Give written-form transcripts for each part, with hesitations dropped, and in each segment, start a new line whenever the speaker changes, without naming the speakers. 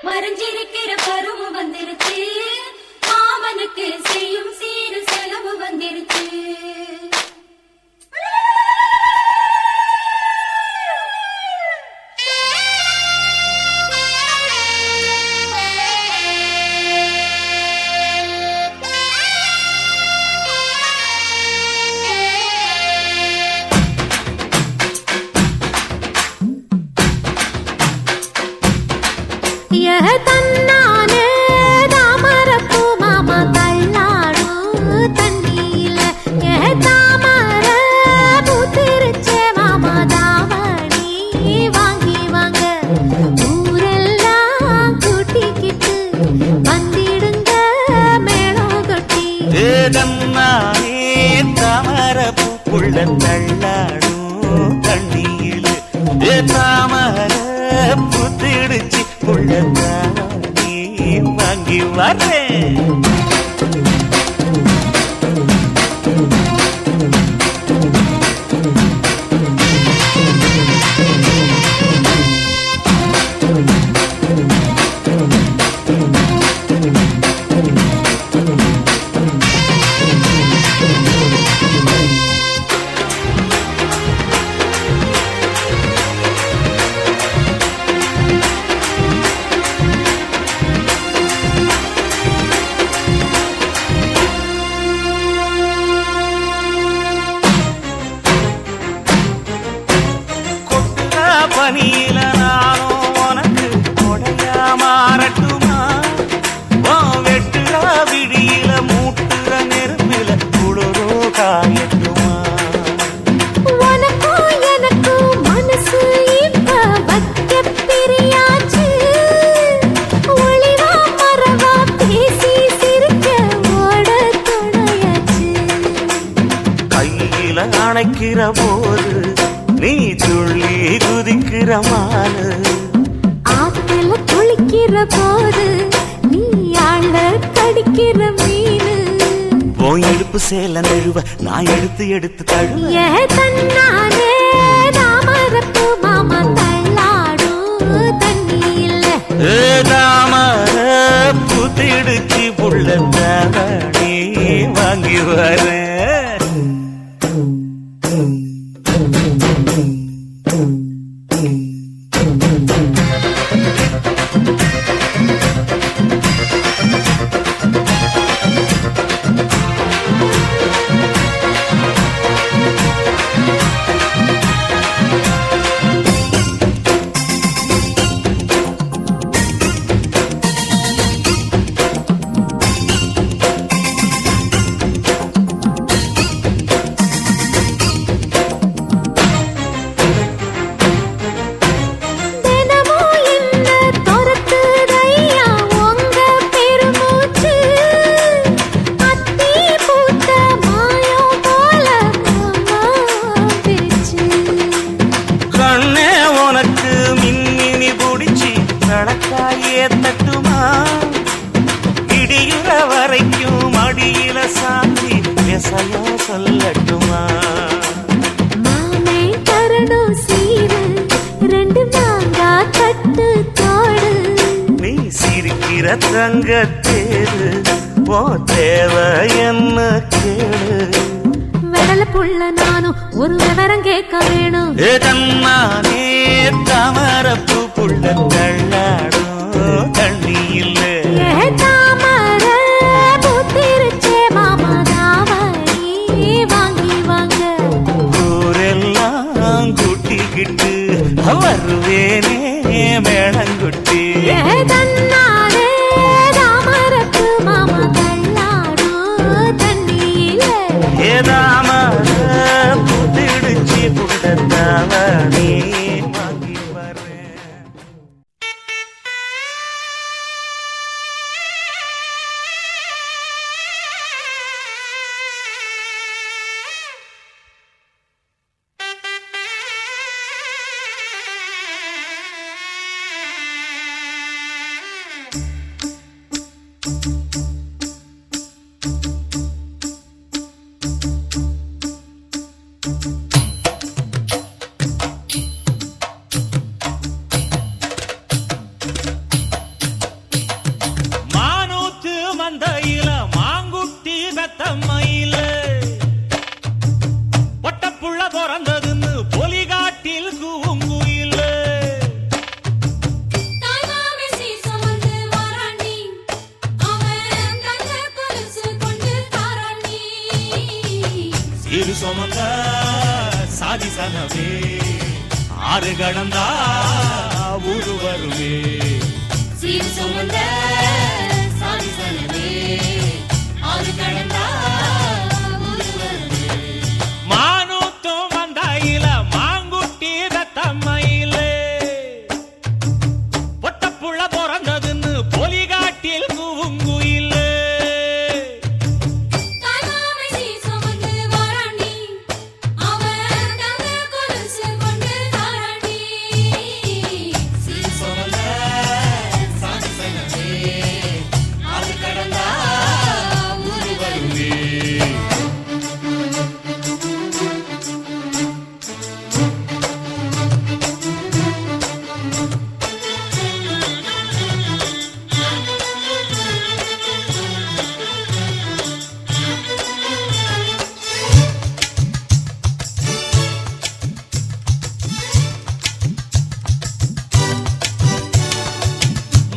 மறைஞ்சிருக்கிற பருவ வந்துருச்சு மாமனுக்கு செய்யும் சீரு செலவு வந்துருச்சு தன்னானே தாமரப்பூ மாமா தள்ளாடு தண்ணியில தாமர பூத்திருச்சே மாமா தாவணி வாங்கி வாங்க ஊரெல்லாம் கூட்டிக்கிட்டு வந்திடுங்க மேளம் கொட்டி
தன்னானே தாமரப்பூ புள்ள தள்ளாடும் தண்ணியில தாமர பூத்திடுச்சு நீ வாங்கி வரேன் பனியில நானும் உனக்கு கொடையா மாறட்டுமா வெட்டுற விடியில மூட்டுற நெருப்பில குளிரோ காயட்டுமா
உனக்கும் எனக்கும் மனசு இப்ப வைக்க பிரியாச்சு ஒளிவா மரவா பேசி சிரிக்க ஓட துணையாச்சு
கையில அணைக்கிற போது நீ துள்ளி குதிக்கிற மானு
ஆத்துல குளிக்கிற போது நீ ஆள கடிக்கிற மீனு
போய் எடுப்பு சேல நழுவ நான் எடுத்து எடுத்து தழுவ
தன்னானே தாமரப்பூ மாமா தள்ளாடும் தண்ணியில
தாமர பூத்திடுச்சு புள்ள தாவணி வாங்கி வரேன் ஆசையா சொல்லட்டுமா?
மாமே தரணும் சீரு, ரெண்டு மாங்கா கட்டு தோடு.
நீ சிரிக்கிற தங்கத்தேரு, ஓ தேவை என்ன கேளு.
வெடல புள்ள நானும் ஒரு விவரம் கேட்க வேணும்.
ஏதம்மானே தாமரப்பூ புள்ள தள்ளாடும் தண்ணி இல்லை.
ஏ தாமர பூத்திருச்சே மாமா தாவணி வாங்கி வாங்க.
ஊரெல்லாம் கூட்டிக்கிட்டு வருவேனே மேளங்குட்டி.
ஏ தன்னாரே தாமரப்பு மாமா தள்ளாடும் தண்ணியில.
ஏதாமர புத்திடுச்சி புள்ள தாவணி வாங்கி வரேன். மானூத்து மந்தையில மாங்குட்டி பெத்தம்மையில பொட்டப்புள்ள பிறந்ததுன்னு பொலிகாட்டில் கூங்குயில.
தாய்மாமே சீசமந்து வாராண்டி, அவன் தங்க கொலுசு கொண்டு தாராண்டி.
சிறு சுமந்த சாதி சனவே ஆறு கடந்தா ஊரு வருவே.
சீர் சுமந்த சாதிசனவே ஆறு கடந்தா ஊரு வருவே.
மானூத்தும் மந்தையில மாங்குட்டி பெத்தம்மையில பொட்டப்புள்ள பிறந்ததுன்னு பொலிகாட்டில் கூங்குயில.
தாய்மாமே சீசமந்து வாராண்டி, அவன் தங்க கொலுசு கொண்டு தாராண்டி. சீர் சுமந்த சாதிசனவே ஆறு கடந்தா ஊரு வருவே.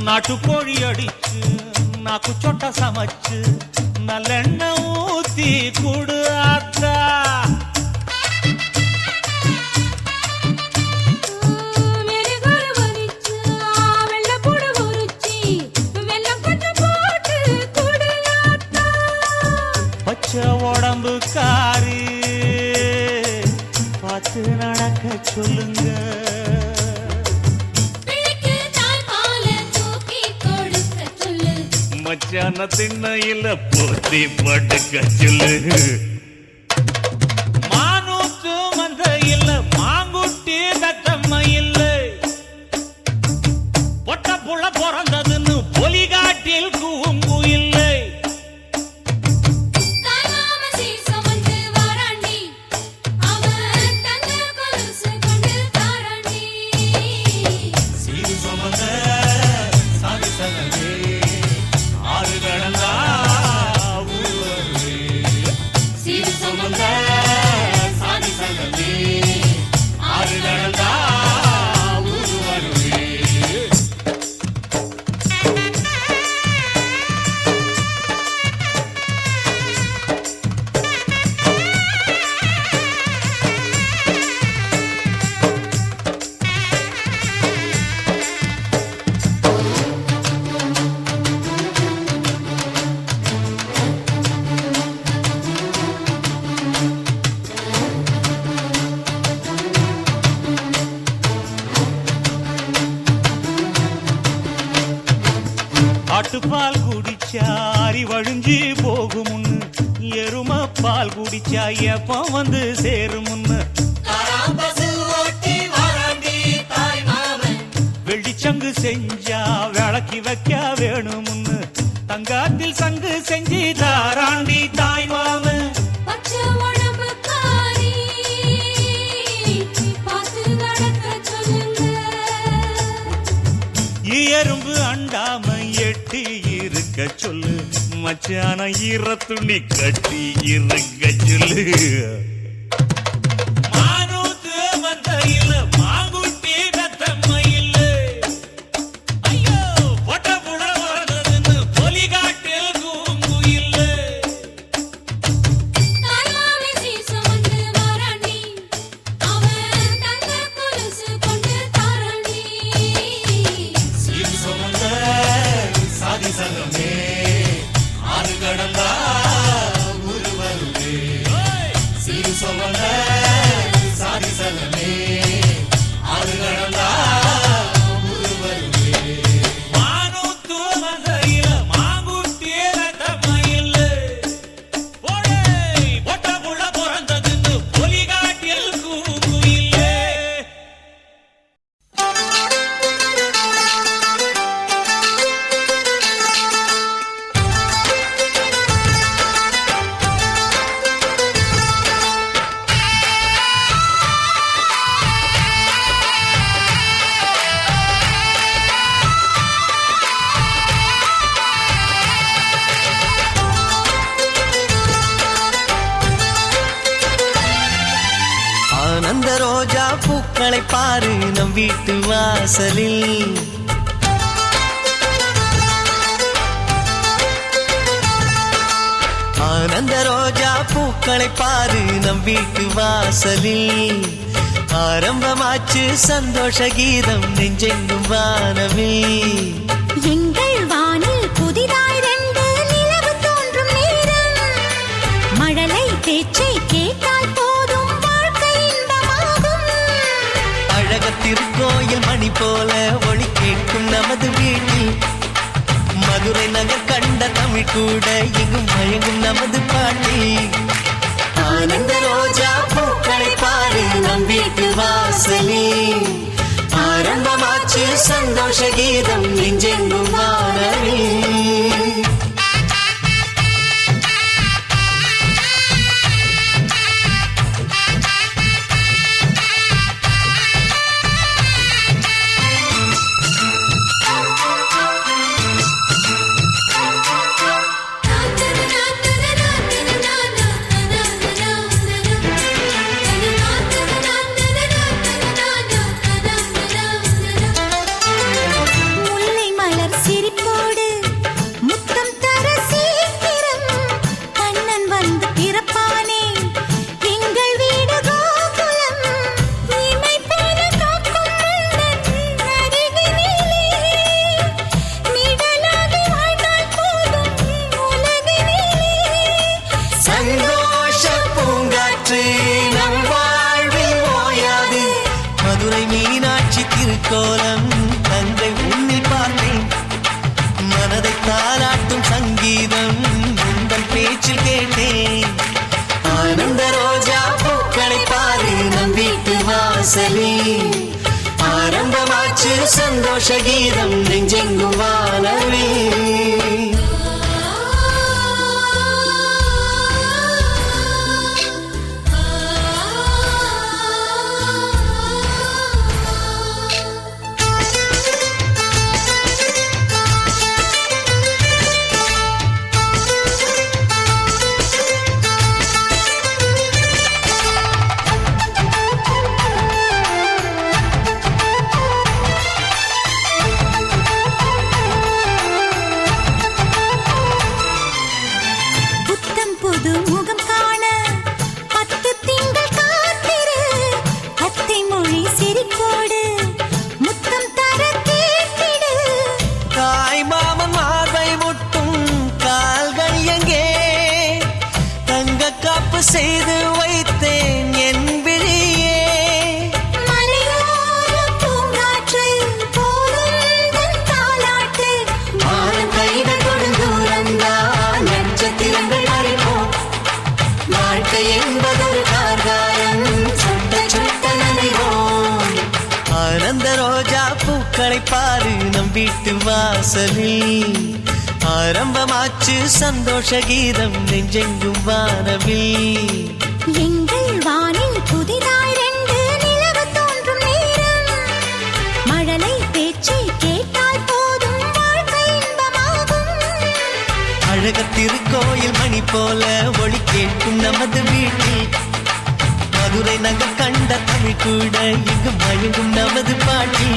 நாட்டுக்கோழி அடிச்சு நாக்கு சொட்ட சமைச்சு நல்லெண்ணெய் ஊத்தி குடு ஆத்தா.
மெருகோடு வலிச்சு வெள்ளப்பூடு உரிச்சி வெல்லம் கொஞ்சம் போட்டு குடு ஆத்தா.
பச்சை உடம்பு காரி பார்த்து நடக்க சொல்லுங்க.
பிள்ளைக்கு தாய்ப்பால தூக்கி கொடுக்க சொல்லு.
மச்சான திண்ணையில போத்தி படுக்க சொல்லு. மானூத்து மந்தையில மாங்குட்டி பெத்தம்மையில பொட்டப்புள்ள பிறந்ததுன்னு பொலிகாட்டில் கூங்குயில்லை.
தாய்மாமே சீசமந்து வாராண்டி, அவன் தங்க கொலுசு கொண்டு தாராண்டி.
சீரு சுமந்த சாதி சனவே ஆறு கடந்தா ஊரு வருவே.
சீர் சுமந்த
சாதி சனவே ஆறு கடந்தா ஊரு வருவே. ஆட்டுப்பால் குடிச்சா அறிவழிஞ்சி போகுமுன்னு, எரும பால் குடிச்சா எப்ப வந்து சேருமுன்னு. வெள்ளிச்சங்கு செஞ்சா விளக்கி வைக்க வேணுமுன்னு, தங்காத்தில் சங்கு செஞ்சு தாராண்டி தாய் மாமன்.
உடம்புக்காரி பார்த்து நடக்க சொல்லுங்க.
எறும்பு அண்டாம எட்டி இருக்க சொல்லு மச்சான ஈர துணி கட்டி இருக்க சொல்லு. மானூத்து மந்தையில மாங்குட்டி வெத்தம்மையில ஐயோ பொட்ட புட வரதுன்னு பொலிகாட்டில் கூங்குயில்ல.
தாயாவே சீசம் வந்து வாராண்டி அவன் தங்க கொலுசு கொண்டு தாராண்டி.
சீர் சுமந்த சாதி சங்கமே ஆறு கடந்தா ஊரு வருவே. சீர் சுமந்த சாதி சங்கமே ஆறு கடந்தா ஊரு வருவே. மானூத்து மந்தையில மாங்குட்டி வெத்தம்மையில போடே பொட்ட புள்ள பிறந்ததுன்னு பொலிகாட்டில் கூங்குயில்ல.
ஆனந்த ரோஜா பூக்களை பாரு நம் வீட்டு வாசலில். ஆனந்த ரோஜா பூக்களை பாரு நம் வீட்டு வாசலில். ஆரம்பமாச்சு சந்தோஷ கீதம் நெஞ்செங்கும் வானவில்.
எங்கள் வானில் புதிதாய் ரெண்டு நிலவு தோன்றும் நேரம். மழலை பேச்சை கேட்டால் போதும் வாழ்க்கை இன்பமாகும்.
அழக திருக்கோயில் மணி போல ஒளி கேட்கும் நமது வீட்டில். மதுரை நகர் கண்ட தமிழ் கூட எங்கும் மயங்கும் நமது பாட்டி. ஆனந்த ரோஜா பூக்களை பாரு நம் வீட்டு வாசலில். ஆரம்பமாச்சு சந்தோஷ கீதம் நெஞ்செங்கும் வானவில்.
முல்லை மலர் சிரிப்போடு முத்தம் தர சீக்கிரம் கண்ணன் வந்து பிறப்பானே எங்கள் வீடு கோகுலம். இமை போல காக்கும் முந்தன் அருகினிலே நிழலாகி வாழ்ந்தால் போதும் உலகினிலே.
சந்தோஷ பூங்காற்று நம் வாழ்வில் ஓயாது. மதுரை மீனாட்சி திருக்கோலம் தங்கை உன்னில் பார்த்தேன். மனதை தாளாட்டும் சங்கீதம் உங்கள் பேச்சில் கேட்டேன். ஆனந்த ரோஜா பூக்களை பாரு நம் வீட்டு வாசலில். ஆரம்பமாச்சு சந்தோஷ கீதம் நெஞ்செங்கும் வானவில்.
புத்தம் புது முகம் காண 10 திங்கள் காத்திரு. அத்தை மொழி சிரிப்போடு முத்தம் தர கேட்டிடு.
தாய் மாமன் மார்பை முட்டும் கால்கள் எங்கே? தங்க காப்பு செய்து வைத்தேன் என் விழியே.
மலையோர பூங்காற்று போலும் தன் தாலாட்டு.
வானம் கைகள் கொடுந்தூரந்தான் நட்சத்திரங்கள் அறிவோம். வாழ்க்கை என்பதொரு கார்காலம் சுட்ட சுட்ட நனைவோம். ஆனந்த ரோஜா பூக்களை பாரு நம் வீட்டு வாசலில்.
ஆரம்பமாச்சு சந்தோஷ கீதம் நெஞ்செங்கும் வானவில்
எங்கள் வானில் புதிதாய் 2 நிலவு தோன்றும் நேரம் மழலை பேச்சை கேட்டால் போதும் வாழ்க்கை இன்பமாகும்
அழக திருக்கோயில் மணி போல ஒளி கேட்கும் நமது வீட்டில் மதுரை நகர் கண்ட தமிழ் கூட இங்கு மயங்கும் நமது பாட்டி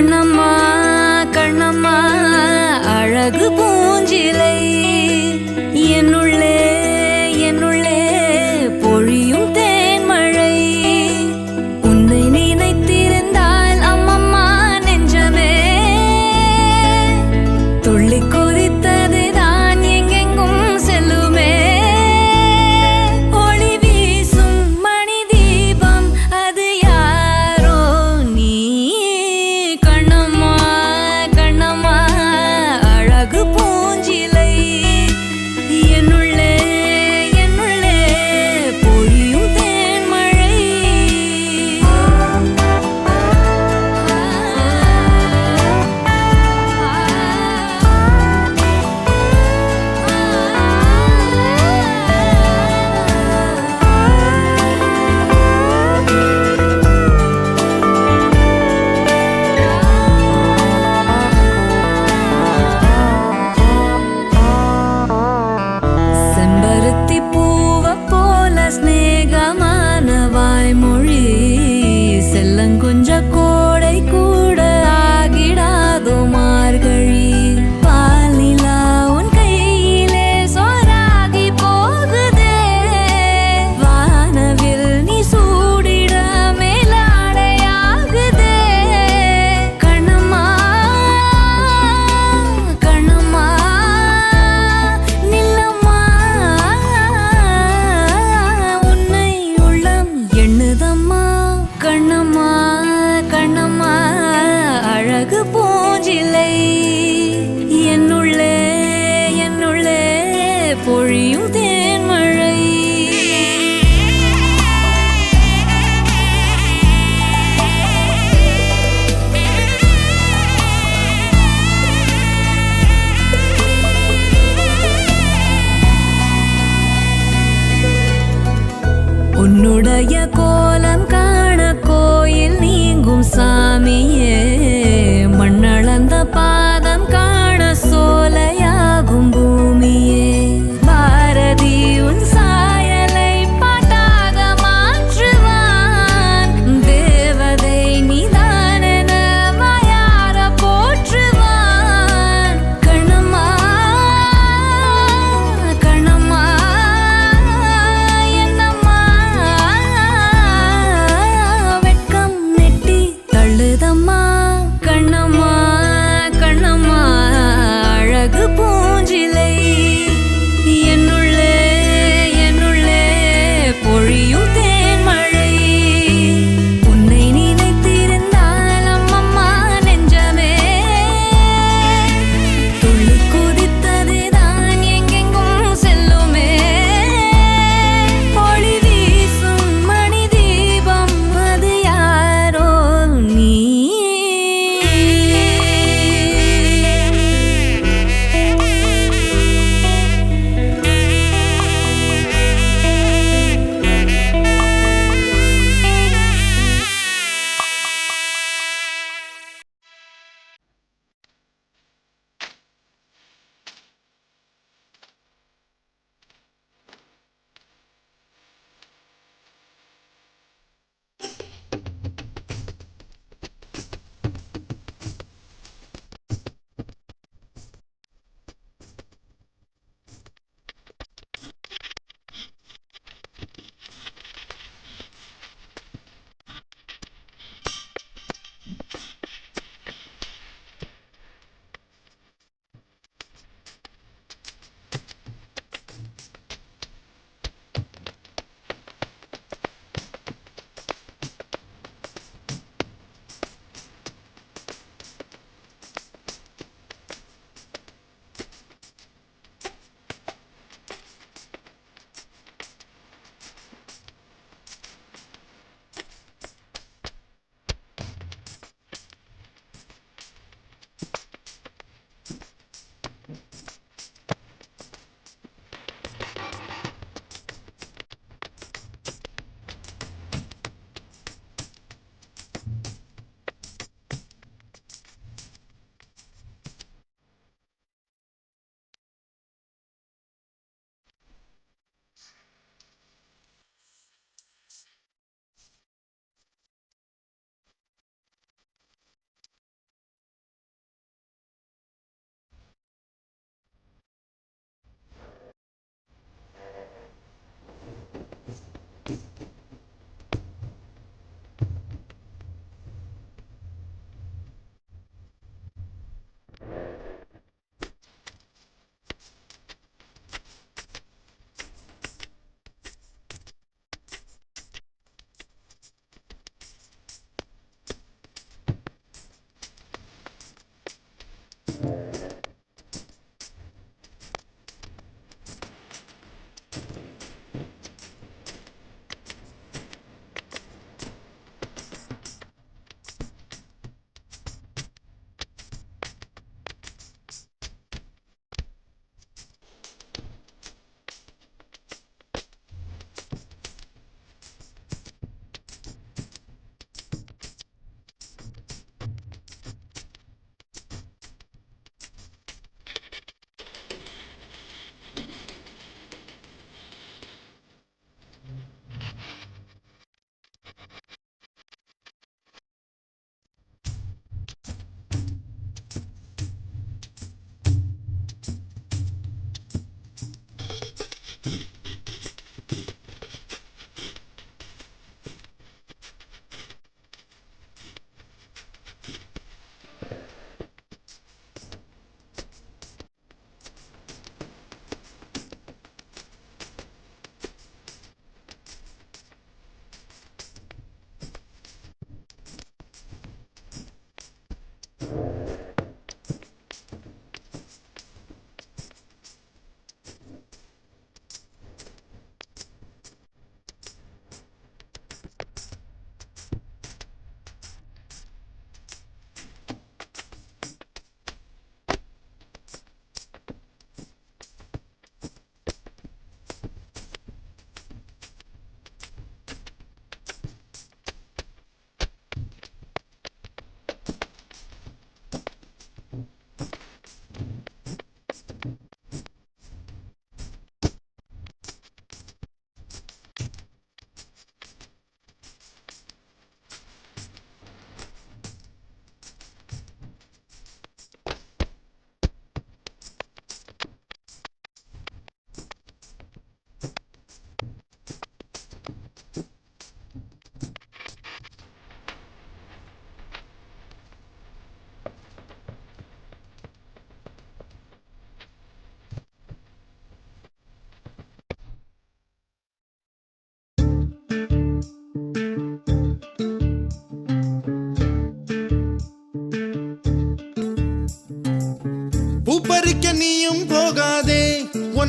கண்ணம்மா கண்ணம்மா அழகு பூஞ்சிலை என்னுள்ளே என்னுள்ளே பொழியும் தேன்மழை உன்னை நினைத்திருந்தால் அம்மம்மா நெஞ்சமே துள்ளி கொதித்தது தான் எங்கெங்கும் செல்லுமே ஒளி வீசும் மணி தீபம் அது யாரோ நீ கண்ணம்மா கண்ணம்மா அழகு பூஞ்சிலை என்னுள்ளே என்னுள்ளே பொழியும் தேன்மழை செம்பருத்தி பூவ போல ஸ்நேகமான வாய்மொழி செல்லங்குஞ்ச கோடை கூட ஆகிடாதோ மார்கழி பால் நிலா உன் கையிலே சோறாகி போகுதே வானவில் நீ சூடிட மேலாடையாகுதே கண்ணம்மா கண்ணம்மா நில்லம்மா உன்னை உள்ளம் எண்ணுதம்மா கண்ணம்மா கண்ணம்மா அழகு பூஞ்சிலை என்னுள்ளே என்னுள்ளே பொழியும் தேன்மழை உன்னுடைய கோலம் காண கோயில் நீங்கும் சாமியே மண்ணளந்த பாதம் காண சோலையாகும் பூமியே பாரதி உன் சாயலை பாட்டாக மாற்றுவான் தேவதை நீதானென வாயார போற்றுவான் கண்ணம்மா கண்ணம்மா என்னம்மா வெட்கம் நெட்டி தள்ளுதம்மா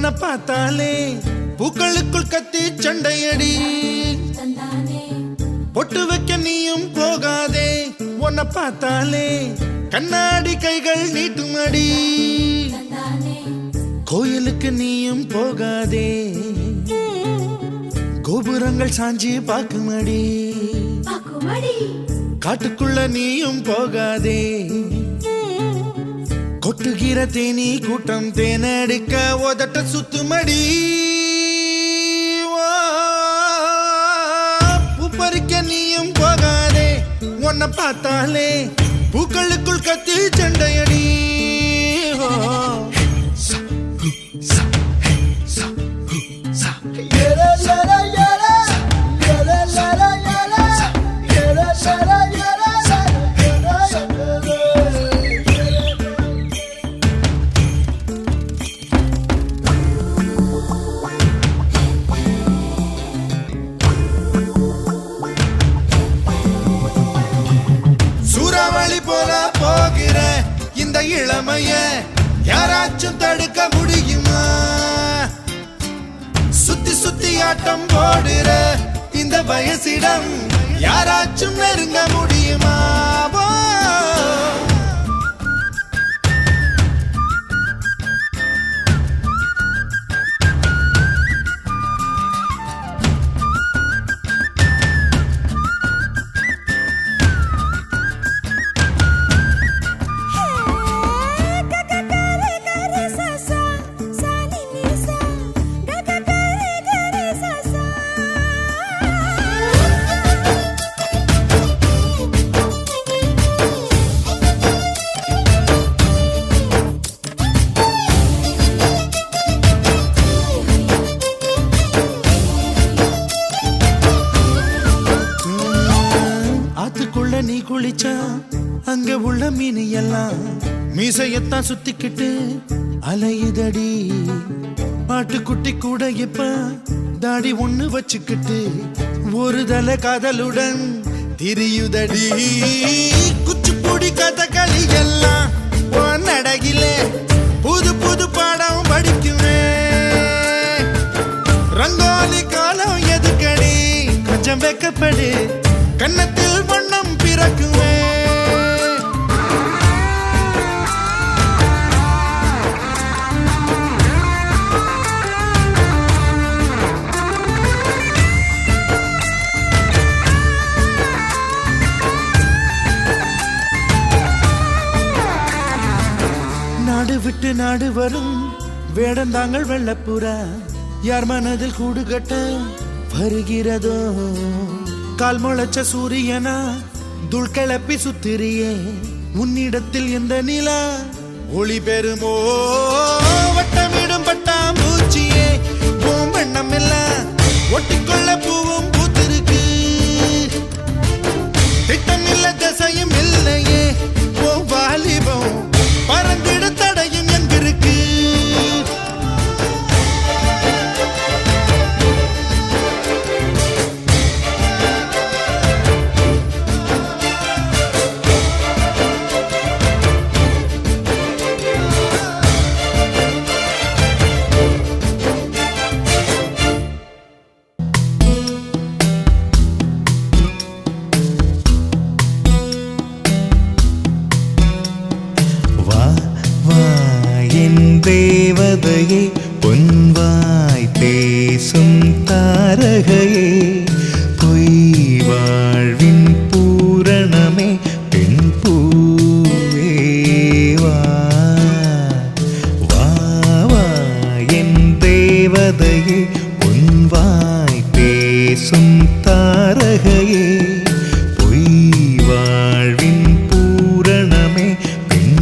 உன்னை பார்த்தாலே பூக்களுக்குள் கத்தி சண்டையடி பொட்டு வைக்க நீயும் போகாதே உன்னை பார்த்தாலே கண்ணாடி கைகள் நீட்டுமடி கோயிலுக்கு நீயும் போகாதே கோபுரங்கள் சாஞ்சி பாக்குமடி காட்டுக்குள்ள நீயும் போகாதே கொட்டுகிற தேனி கூட்டம் தேனடிக்க உதட்ட சுத்துமடி பூ பறிக்க நீயும் போகாதே உன்னை பார்த்தாலே பூக்களுக்குள் கத்தி சண்டையடி சூறாவளி போல போகிற இந்த இளமைய யாராச்சும் தடுக்க முடியுமா சுத்தி சுத்தி ஆட்டம் போடுற இந்த வயசிடம் யாராச்சும் நெருங்க முடியுமா நீ குளிச்சா அங்க உள்ள மீன் எல்லாம் மீசையத்தான் சுத்திக்கிட்டு அலையுதடி ஆட்டுக்குட்டி கூட இப்ப தாடி ஒண்ணு வச்சுக்கிட்டு ஒரு தலை காதலுடன் திரியுதடி குச்சிப்புடி கதகளி எல்லாம் நடகில புது புது பாடம் படிக்குமே ரங்கோலி காலம் எதுக்கடி கொஞ்சம் வெக்கப்படு கன்னத்தில் வண்ணம் பிறக்குமே நாடு விட்டு நாடு வரும் வேடந்தாங்கள் வெள்ளப்புறா யார் மனதில் கூடு கட்ட வருகிறதோ கால் முளைச்ச சூரியனா துள் கிளப்பி சுத்திரியே உன்னிடத்தில் எந்த நிலா ஒளி பெறுமோ வட்டமிடும் பட்டாம்பூச்சியே பூம்பண்ணம் எல்லாம் ஒட்டிக்கொள்ள பூவும் பூத்திருக்கு திட்டம் இல்ல திசையும் இல்லையே ஓ வாலிபம் பறந்திட தடையும் எங்கிருக்கு
தேவதையே பொன்வாய் பேசும் தாரகையே பொய் வாழ்வின் பூரணமே பெண் பூவேவா வா வா என் தேவதையே பொன்வாய் பேசும் தாரகையே பொய் வாழ்வின் பூரணமே பெண்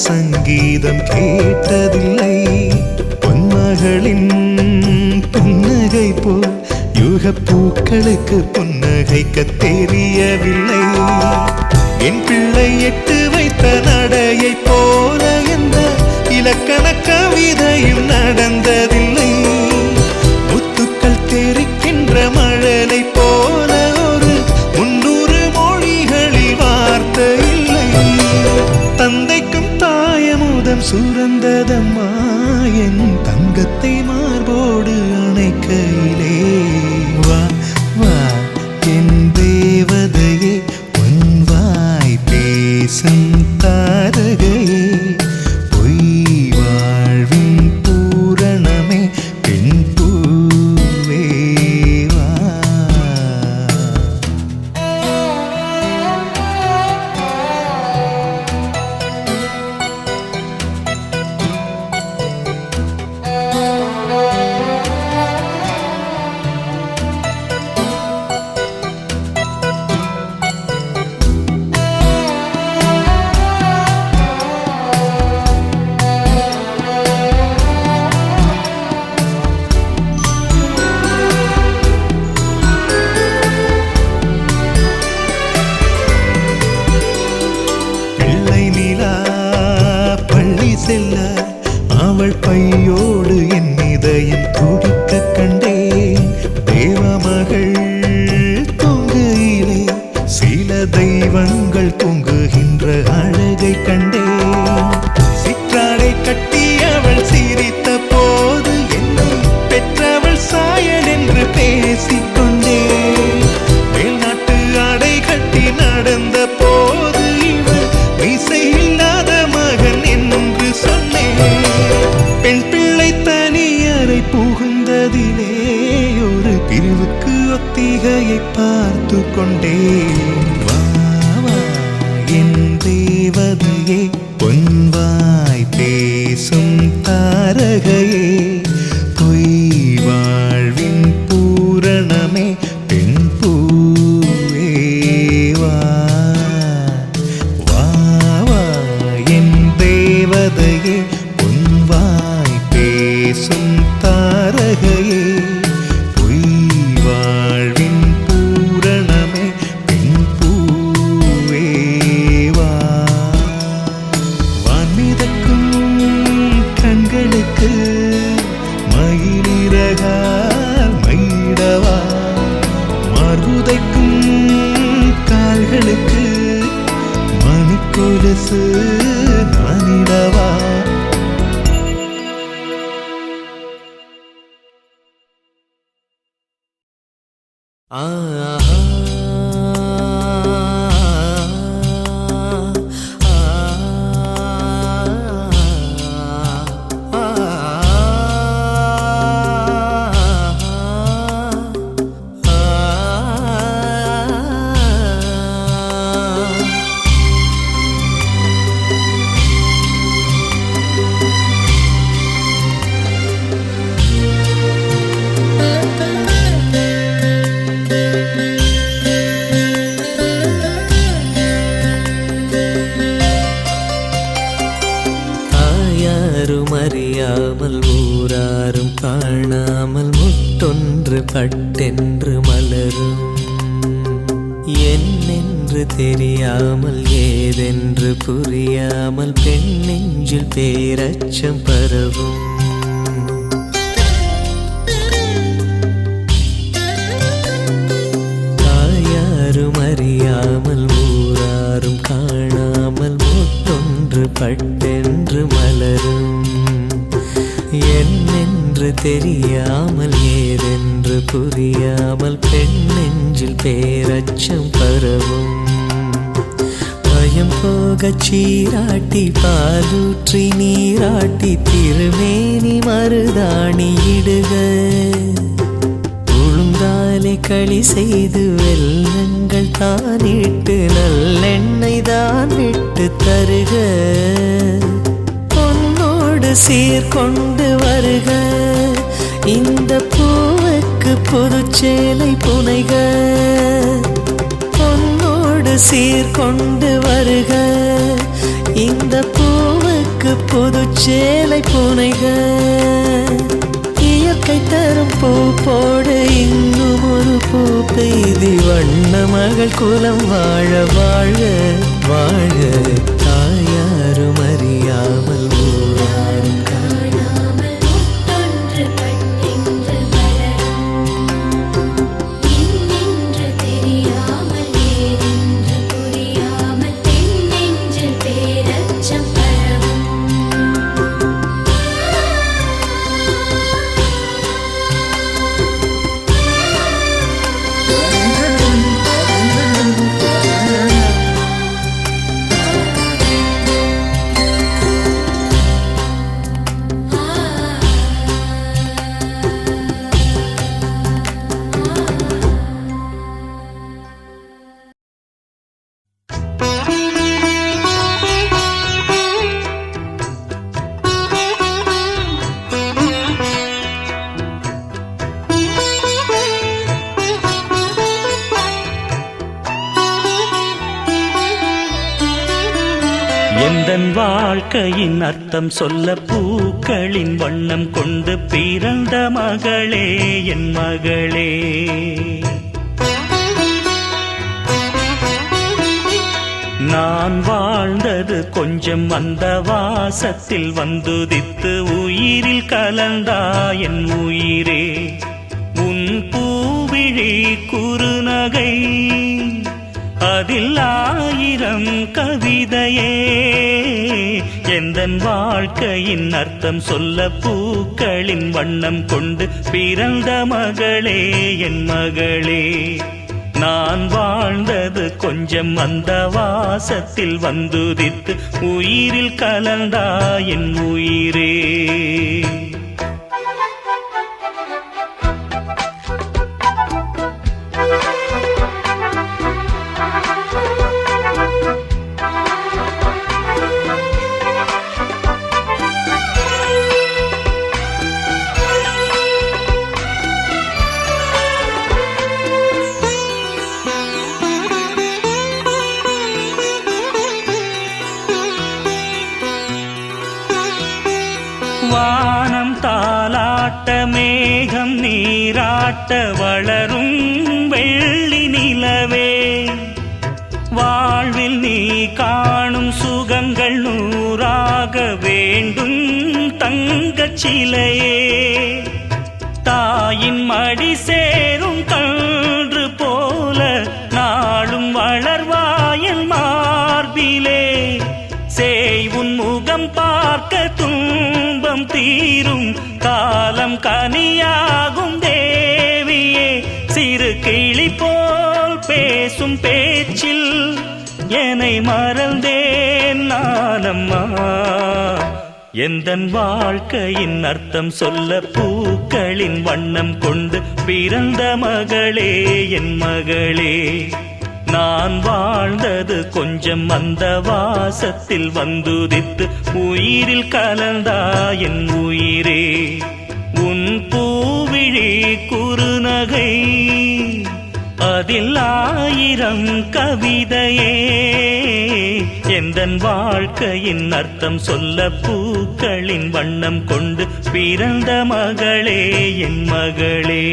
சங்கீதம் கேட்டதில்லை. பொன்மகளின் புன்னகை போல் யுக பூக்களுக்கு புன்னகைக்க தெரியவில்லை. என் பிள்ளை எட்டு வைத்த நடையை போல எந்த இலக்கண கவிதையும் நடந்ததில்லை. முத்துக்கள் தெரிக்கின்ற மழலை போல ஒரு 300 மொழிகளில் வார்த்தை இல்லை. தந்தைக்கும் தாயமுதம் சுரந்ததம்மா என் தங்கத்தை மார்போடு அணைக்கையிலே. வா வா என் தேவதையே உன் வாய் பேசும் தாரகையே, பொய் வாழ்வின் பூரணமே பெண் பூவே வா. பிள்ளை நிலா பள்ளி செல்ல அவள் பையோடு என் இதயம் துடிக்க கண்டேன். தேவமகள் தூங்குயிலே சில தெய்வங்கள் தூங்குகின்ற அழகை கண்டேன். சிற்றாடை கட்டி அவள் சிரித்த போது என்னை பெற்றவள் சாயல் என்று பேசிக்கொண்டேன். மேல்நாட்டு ஆடை கட்டி நடந்த போது இவள் இசையில்லாத மகன் என்று சொன்னேன். பெண் பிள்ளை தனியறை புகுந்ததிலே ஒரு பிரிவுக்கு ஒத்திகையை பார்த்து கொண்டேன். வா வா என் தேவதையே பொன்வாய் பேசும் தாரகையே, பொய் வாழ்வின் பூரணமே பெண் பூவே வா. வா வா என் தேவதையே பொன்வாய் பேசும் தாரகையே, பொய் வாழ்வின் பூரணமே பெண் பூவே வா. வான்மிதக்கும் கண்களுக்கு மயிலிறகால் மயிடவா, மார்புதைக்கும் கால்களுக்கு மணிக்கொலுசு நானிடவா.
ஆஹா அறியாமல் ஊராரும் காணாமல் முட்டொன்று பட்டென்று மலரும். என்னென்று தெரியாமல் ஏதென்று புரியாமல் பெண் நெஞ்சில் பேரச்சம் பரவும். தாயாரும் அறியாமல் ஊராரும் காணாமல் முட்டொன்று பட்டென்று மலரும். என்னென்று தெரியாமல் ஏதென்று புரியாமல் பெண் நெஞ்சில் பேரச்சம் பரவும். பயம் போகச் சீராட்டி பாலூற்றி நீராட்டி திருமேனி மருதாணி இடுக. உளுந்தாலே களி செய்து வெல்லங்கள் தானிட்டு நல்லெண்ணெய் தான் விட்டு தருக. சீர்கொண்டு வருக இந்த பூவுக்கு புதுச்சேலை புனைக. பொன்னோடு சீர்கொண்டு வருக இந்த பூவுக்கு புது சேலை புனைக இயற்கை தரும் பூ போடு இன்னும் ஒரு பூ பெய்தி வண்ண மகள் குலம் வாழ வாழ வாழ தாயாரும் அறியாமல் ஊராரும்
காணாமல் முத்தொன்று பட்டென்று வளரும் என்னென்று தெரியாமல் ஏதென்று புரியாமல் பெண்ணெஞ்சில் பேரச்சம் பரவும்
எந்தன் வாழ்க்கையின் அர்த்தம் சொல்ல பூக்களின் வண்ணம் கொண்டு பிறந்த மகளே என் மகளே நான் வாழ்ந்தது கொஞ்சம் அந்த வாசத்தில் வந்துதித்து உயிரில் கலந்தா என் உயிரே உன் பூவிழி குறுநகை அதில் ஆயிரம் கவிதையே எந்தன் வாழ்க்கையின் அர்த்தம் சொல்ல பூக்களின் வண்ணம் கொண்டு பிறந்த மகளே என் மகளே நான் வாழ்ந்தது கொஞ்சம் அந்த வாசத்தில் வந்துதித்து உயிரில் கலந்தா என் உயிரே வானம் தாலாட்ட மேகம் நீராட்ட வளரும் வெள்ளி நிலவே வாழ்வில் நீ காணும் சுகங்கள் நூறாக வேண்டும் தங்கச் சிலையே தாயின் மடி சேரும் கன்று போல நாளும் வளர்வாயல் மார்பிலே சேய் உன் முகம் பார்க்க துன்பம் தீரும் காலம் கனியாகும் தேவியே சிறு கிளி போல் பேசும் பேச்சில் என்னை மறந்தேன் நானம்மா எந்தன் வாழ்க்கையின் அர்த்தம் சொல்ல பூக்களின் வண்ணம் கொண்டு பிறந்த மகளே என் மகளே நான் வாழ்ந்தது கொஞ்சம் அந்த வாசத்தில் வந்துதித்து உயிரில் கலந்தா என் உயிரே உன் பூவிழி குறுநகை அதில் ஆயிரம் கவிதையே எந்தன் வாழ்க்கையின் அர்த்தம் சொல்ல பூக்களின் வண்ணம் கொண்டு பிறந்த மகளே என் மகளே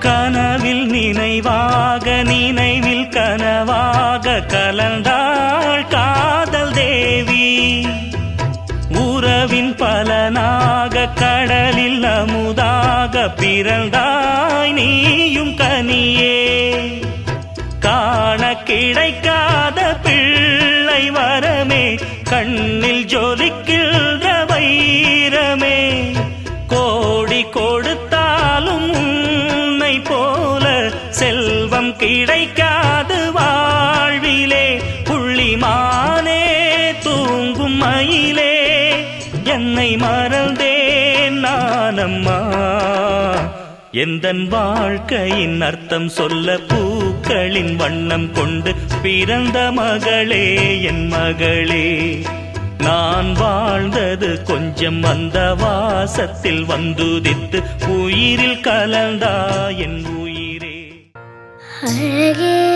கனவில் நினைவாக நினைவில் கனவாக கலந்தாள் காதல் தேவி உறவின் பலனாக கடலில் அமுதாக பிறந்தாய் நீயும் கனியே காண கிடைக்காத பிள்ளை வரமே கண்ணில் ஜொலிக்கின்ற வைரமே கோடி கொடுத்தாலும் உன்னை போல செல்வம் கிடைக்காது வாழ்விலே புள்ளி எந்தன் வாழ்க்கையின் அர்த்தம் சொல்ல பூக்களின் வண்ணம் கொண்டு பிறந்த மகளே என் மகளே. நான் வாழ்ந்தது கொஞ்சம் அந்த வாசத்தில் வந்துதித்து உயிரில் கலந்தா என் உயிரே.
அழகே